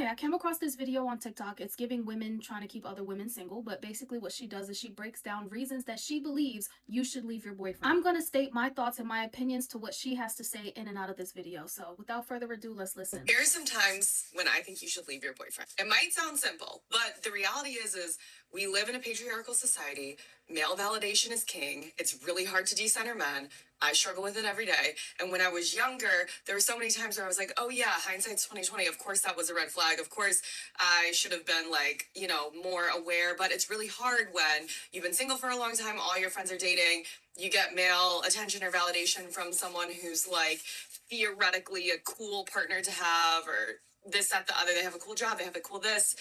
Okay, I came across this video on TikTok. It's giving women trying to keep other women single, but basically what she does is she breaks down reasons that she believes you should leave your boyfriend. I'm gonna state my thoughts and my opinions to what she has to say in and out of this video. So without further ado, let's listen. There are some times when I think you should leave your boyfriend. It might sound simple, but the reality is we live in a patriarchal society. Male validation is king. It's really hard to decenter men. I struggle with it every day. And when I was younger, there were so many times where I was like, oh yeah, hindsight's 2020. Of course that was a red flag. Of course I should have been like, more aware. But it's really hard when you've been single for a long time, all your friends are dating, you get male attention or validation from someone who's like theoretically a cool partner to have, or this, that, the other. They have a cool job, they have a cool this.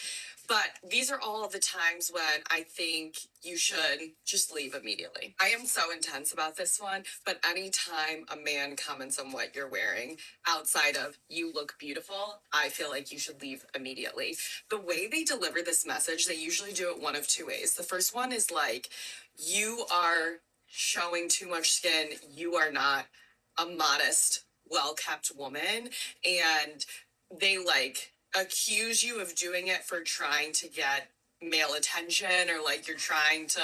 But these are all of the times when I think you should just leave immediately. I am so intense about this one, but anytime a man comments on what you're wearing outside of "you look beautiful," I feel like you should leave immediately. The way they deliver this message, they usually do it one of two ways. The first one is like, you are showing too much skin, you are not a modest, well-kept woman, and they like accuse you of doing it for trying to get male attention, or like you're trying to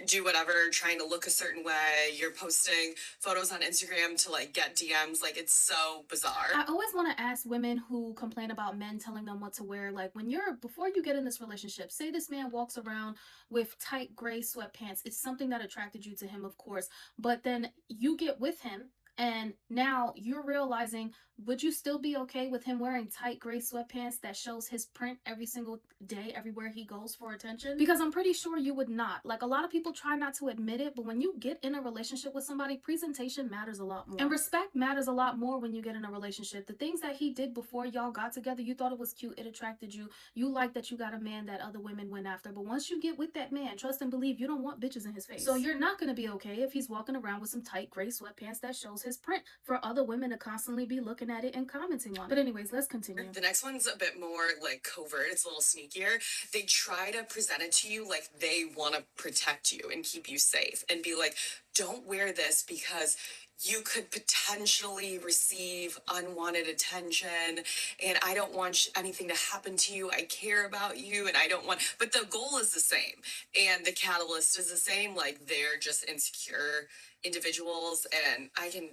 do whatever, trying to look a certain way. You're posting photos on Instagram to like get DMs. Like, it's so bizarre. I always want to ask women who complain about men telling them what to wear, like before you get in this relationship, say this man walks around with tight gray sweatpants. It's something that attracted you to him, of course, but then you get with him and now you're realizing, would you still be okay with him wearing tight gray sweatpants that shows his print every single day, everywhere he goes for attention? Because I'm pretty sure you would not. Like, a lot of people try not to admit it, but when you get in a relationship with somebody, presentation matters a lot more. And respect matters a lot more when you get in a relationship. The things that he did before y'all got together, you thought it was cute, it attracted you. You liked that you got a man that other women went after. But once you get with that man, trust and believe, you don't want bitches in his face. So you're not gonna be okay if he's walking around with some tight gray sweatpants that shows his print for other women to constantly be looking at it and commenting on it. But anyways, let's continue. The next one's a bit more like covert. It's a little sneakier. They try to present it to you like they want to protect you and keep you safe, and be like, don't wear this because you could potentially receive unwanted attention, and I don't want anything to happen to you. I care about you, and I don't want, but the goal is the same, and the catalyst is the same. Like, they're just insecure individuals, and I can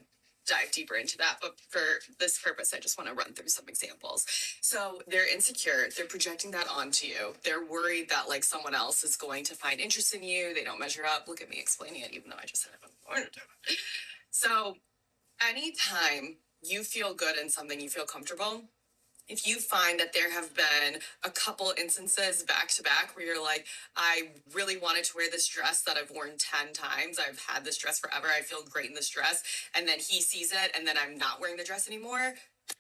dive deeper into that, but for this purpose, I just want to run through some examples. So they're insecure, they're projecting that onto you, they're worried that like someone else is going to find interest in you, they don't measure up. Look at me explaining it, even though I just said it before. So anytime you feel good in something, you feel comfortable, if you find that there have been a couple instances back to back where you're like, I really wanted to wear this dress that I've worn 10 times, I've had this dress forever, I feel great in this dress, and then he sees it and then I'm not wearing the dress anymore,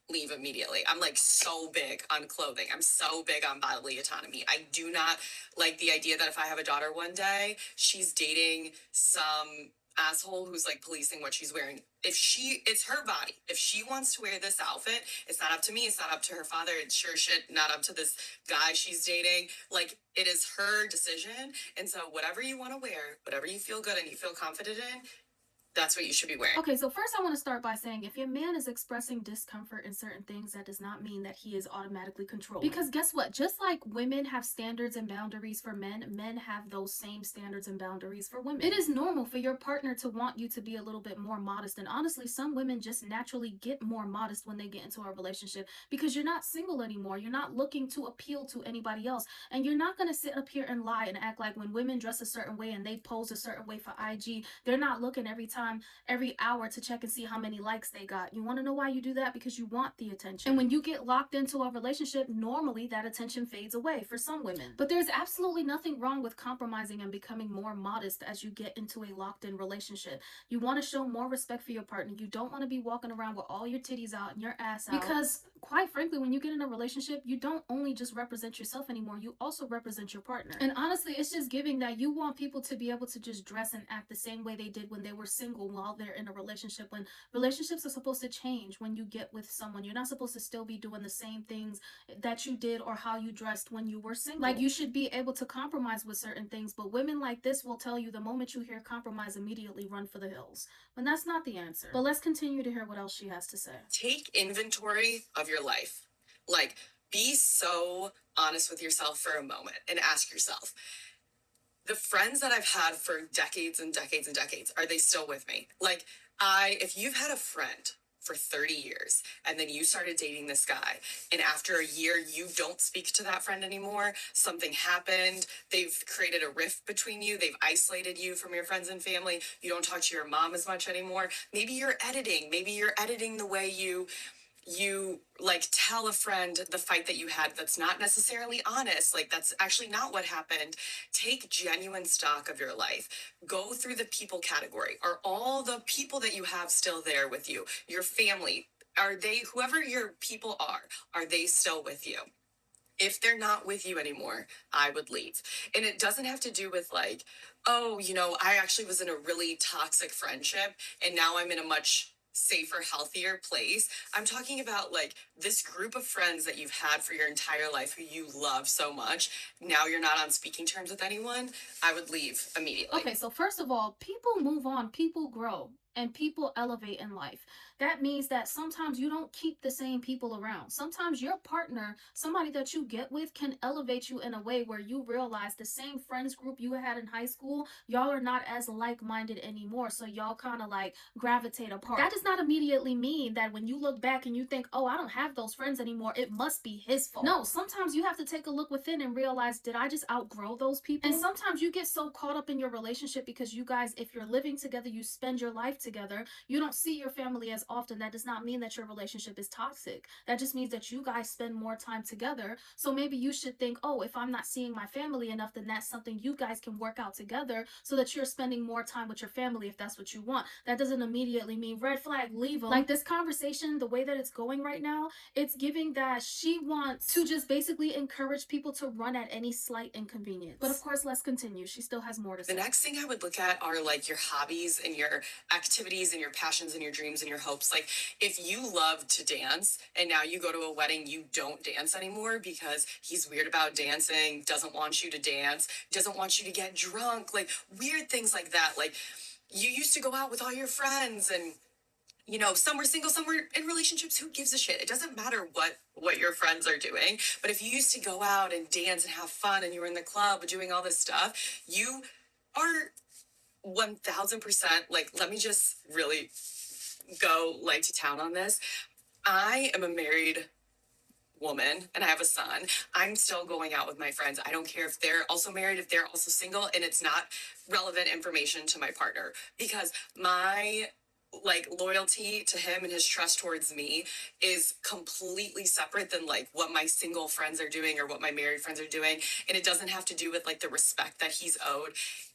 leave immediately. I'm like so big on clothing. I'm so big on bodily autonomy. I do not like the idea that if I have a daughter one day, she's dating some asshole who's like policing what she's wearing. It's her body. If she wants to wear this outfit, it's not up to me. It's not up to her father. It's sure shit not up to this guy she's dating. Like, it is her decision. And so whatever you want to wear, whatever you feel good and you feel confident in, that's what you should be wearing. Okay, so first I want to start by saying, if your man is expressing discomfort in certain things, that does not mean that he is automatically controlling. Because guess what? Just like women have standards and boundaries for men, men have those same standards and boundaries for women. It is normal for your partner to want you to be a little bit more modest. And honestly, some women just naturally get more modest when they get into a relationship, because you're not single anymore. You're not looking to appeal to anybody else. And you're not going to sit up here and lie and act like when women dress a certain way and they pose a certain way for IG, they're not looking every hour to check and see how many likes they got. You want to know why you do that? Because you want the attention. And when you get locked into a relationship, normally that attention fades away for some women. But there's absolutely nothing wrong with compromising and becoming more modest as you get into a locked-in relationship. You want to show more respect for your partner. You don't want to be walking around with all your titties out and your ass out. Because quite frankly, when you get in a relationship, you don't only just represent yourself anymore, you also represent your partner. And honestly, it's just giving that you want people to be able to just dress and act the same way they did when they were single while they're in a relationship. When relationships are supposed to change when you get with someone, you're not supposed to still be doing the same things that you did or how you dressed when you were single. Like, you should be able to compromise with certain things, but women like this will tell you the moment you hear compromise, immediately run for the hills. And that's not the answer. But let's continue to hear what else she has to say. Take inventory of your life. Like, Be so honest with yourself for a moment and ask yourself, the friends that I've had for decades and decades and decades, are they still with me? Like, if you've had a friend for 30 years and then you started dating this guy, and after a year you don't speak to that friend anymore, something happened, they've created a rift between you, they've isolated you from your friends and family, you don't talk to your mom as much anymore, maybe you're editing the way you like tell a friend the fight that you had that's not necessarily honest, like that's actually not what happened. Take genuine stock of your life, go through the people category. Are all the people that you have still there with you? Your family, are they, whoever your people are they still with you? If they're not with you anymore, I would leave. And it doesn't have to do with like, oh, I actually was in a really toxic friendship and now I'm in a much safer, healthier place. I'm talking about like this group of friends that you've had for your entire life who you love so much. Now you're not on speaking terms with anyone. I would leave immediately. Okay, so first of all, people move on, people grow, and people elevate in life. That means that sometimes you don't keep the same people around. Sometimes your partner, somebody that you get with, can elevate you in a way where you realize the same friends group you had in high school, y'all are not as like-minded anymore. So y'all kind of like gravitate apart. That does not immediately mean that when you look back and you think, oh, I don't have those friends anymore, it must be his fault. No, sometimes you have to take a look within and realize, did I just outgrow those people? And sometimes you get so caught up in your relationship because you guys, if you're living together, you spend your life together, you don't see your family as often. That does not mean that your relationship is toxic. That just means that you guys spend more time together. So maybe you should think, oh, if I'm not seeing my family enough, then that's something you guys can work out together so that you're spending more time with your family if that's what you want. That doesn't immediately mean red flag, leave them. Like this conversation, the way that it's going right now, it's giving that she wants to just basically encourage people to run at any slight inconvenience. But of course, let's continue. She still has more to say. The next thing I would look at are like your hobbies and your activities and your passions and your dreams and your hopes. Like if you love to dance and now you go to a wedding, you don't dance anymore because he's weird about dancing, doesn't want you to dance, doesn't want you to get drunk, like weird things like that. Like you used to go out with all your friends and some were single, some were in relationships. Who gives a shit? It doesn't matter what your friends are doing. But if you used to go out and dance and have fun and you were in the club doing all this stuff, you are 1000%, like, let me just really go like to town on this. I am a married woman and I have a son. I'm still going out with my friends. I don't care if they're also married, if they're also single, and it's not relevant information to my partner because my like loyalty to him and his trust towards me is completely separate than like what my single friends are doing or what my married friends are doing. And it doesn't have to do with like the respect that he's owed.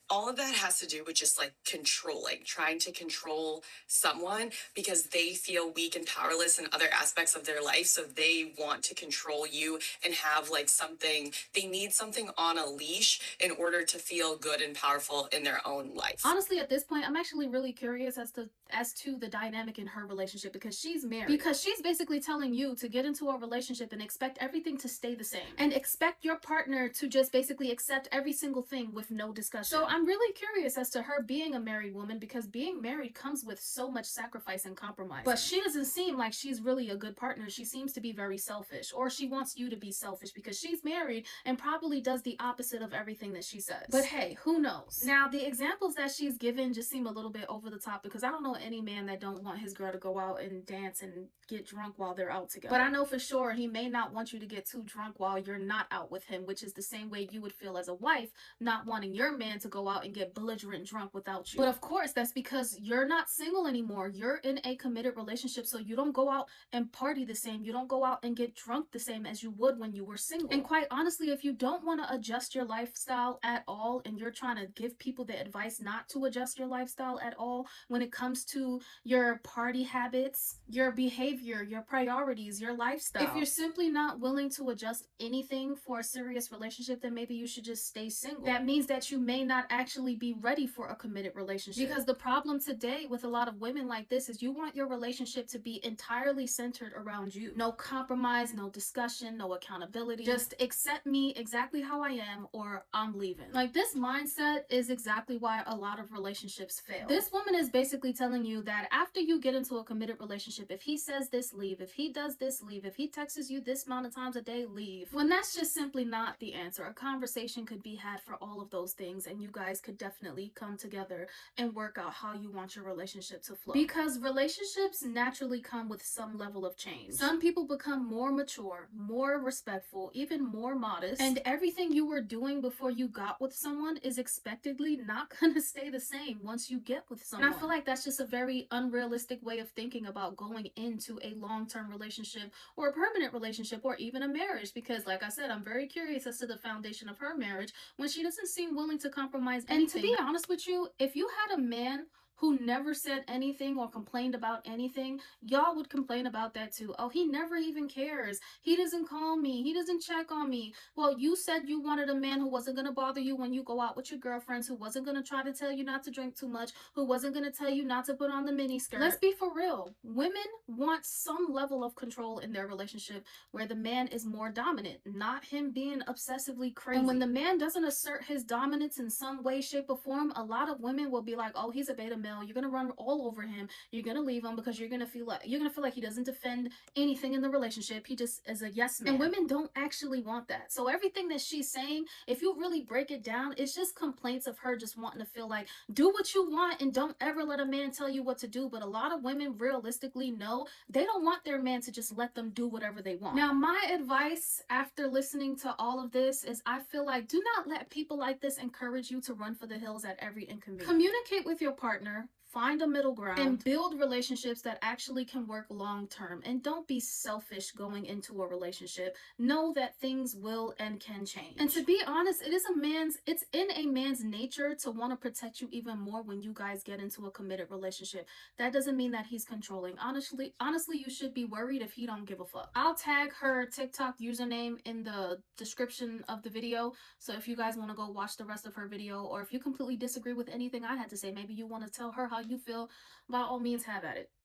All of that has to do with just like controlling, trying to control someone because they feel weak and powerless in other aspects of their life. So they want to control you and have like something, they need something on a leash in order to feel good and powerful in their own life. Honestly, at this point, I'm actually really curious as to the dynamic in her relationship because she's married. Because she's basically telling you to get into a relationship and expect everything to stay the same. And expect your partner to just basically accept every single thing with no discussion. So I'm really curious as to her being a married woman because being married comes with so much sacrifice and compromise. But she doesn't seem like she's really a good partner. She seems to be very selfish, or she wants you to be selfish because she's married and probably does the opposite of everything that she says. But hey, who knows? Now, the examples that she's given just seem a little bit over the top because I don't know any man that don't want his girl to go out and dance and get drunk while they're out together. But I know for sure he may not want you to get too drunk while you're not out with him, which is the same way you would feel as a wife not wanting your man to go out and get belligerent drunk without you. But of course, that's because you're not single anymore. You're in a committed relationship, so you don't go out and party the same. You don't go out and get drunk the same as you would when you were single. And quite honestly, if you don't want to adjust your lifestyle at all and you're trying to give people the advice not to adjust your lifestyle at all when it comes to your party habits, your behavior, your priorities, your lifestyle, if you're simply not willing to adjust anything for a serious relationship, then maybe you should just stay single. That means that you may not actually be ready for a committed relationship. Because the problem today with a lot of women like this is you want your relationship to be entirely centered around you. No compromise, no discussion, no accountability. Just accept me exactly how I am or I'm leaving. Like this mindset is exactly why a lot of relationships fail. This woman is basically telling you that after you get into a committed relationship, if he says this, leave. If he does this, leave. If he texts you this amount of times a day, leave. When that's just simply not the answer. A conversation could be had for all of those things, and you guys could definitely come together and work out how you want your relationship to flow. Because relationships naturally come with some level of change. Some people become more mature, more respectful, even more modest, and everything you were doing before you got with someone is expectedly not gonna stay the same once you get with someone. And I feel like that's just a very unrealistic way of thinking about going into a long-term relationship or a permanent relationship or even a marriage, because like I said, I'm very curious as to the foundation of her marriage when she doesn't seem willing to compromise anything. And to be honest with you, if you had a man who never said anything or complained about anything, y'all would complain about that too. Oh, he never even cares. He doesn't call me. He doesn't check on me. Well, you said you wanted a man who wasn't going to bother you when you go out with your girlfriends, who wasn't going to try to tell you not to drink too much, who wasn't going to tell you not to put on the mini skirt. Let's be for real. Women want some level of control in their relationship where the man is more dominant, not him being obsessively crazy. And when the man doesn't assert his dominance in some way, shape, or form, a lot of women will be like, oh, he's a beta male. You're gonna run all over him. You're gonna leave him because you're gonna feel like he doesn't defend anything in the relationship. He just is a yes man. And women don't actually want that. So everything that she's saying, if you really break it down, it's just complaints of her just wanting to feel like, do what you want and don't ever let a man tell you what to do. But a lot of women realistically know they don't want their man to just let them do whatever they want. Now, my advice after listening to all of this is I feel like do not let people like this encourage you to run for the hills at every inconvenience. Communicate with your partner. Find a middle ground and build relationships that actually can work long term. And don't be selfish going into a relationship. Know that things will and can change. And to be honest, it's in a man's nature to want to protect you even more when you guys get into a committed relationship. That doesn't mean that he's controlling. Honestly, you should be worried if he don't give a fuck. I'll tag her TikTok username in the description of the video. So if you guys want to go watch the rest of her video, or if you completely disagree with anything I had to say, maybe you want to tell her how you feel, by all means have at it.